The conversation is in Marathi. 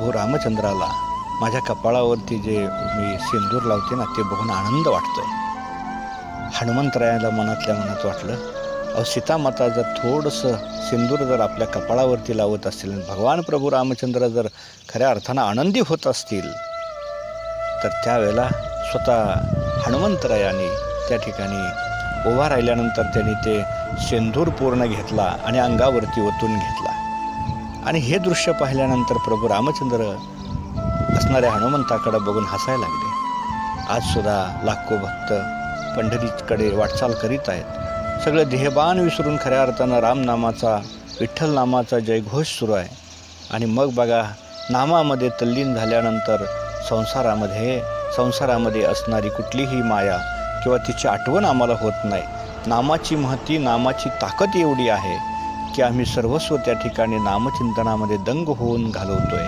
प्रभू रामचंद्राला माझ्या कपाळावरती जे मी सिंदूर लावते ना ते बघून आनंद वाटतोय. हनुमंतरायाला मनातल्या मनात वाटलं, अहो सीतामाता जर थोडंसं सिंदूर जर आपल्या कपाळावरती लावत असतील आणि भगवान प्रभू रामचंद्र जर खऱ्या अर्थानं आनंदी होत असतील तर त्यावेळेला स्वतः हनुमंतरायाने त्या ठिकाणी उभा राहिल्यानंतर त्यांनी ते सिंदूर पूर्ण घेतला आणि अंगावरती ओतून घेतला. आणि हे दृश्य पाहिल्यानंतर प्रभू रामचंद्र असणाऱ्या हनुमंताकडे बघून हसायला लागले. आजसुद्धा लाखो भक्त पंढरीकडे वाटचाल करीत आहेत. सगळं देहबान विसरून खऱ्या अर्थानं रामनामाचा, विठ्ठल नामाचा जयघोष सुरू आहे. आणि मग बघा, नामामध्ये तल्लीन झाल्यानंतर संसारामध्ये असणारी कुठलीही माया किंवा तिची आठवण आम्हाला होत नाही. नामाची महती, नामाची ताकद एवढी आहे की आम्ही सर्वस्व त्या ठिकाणी नामचिंतनामध्ये दंग होऊन घालवतोय.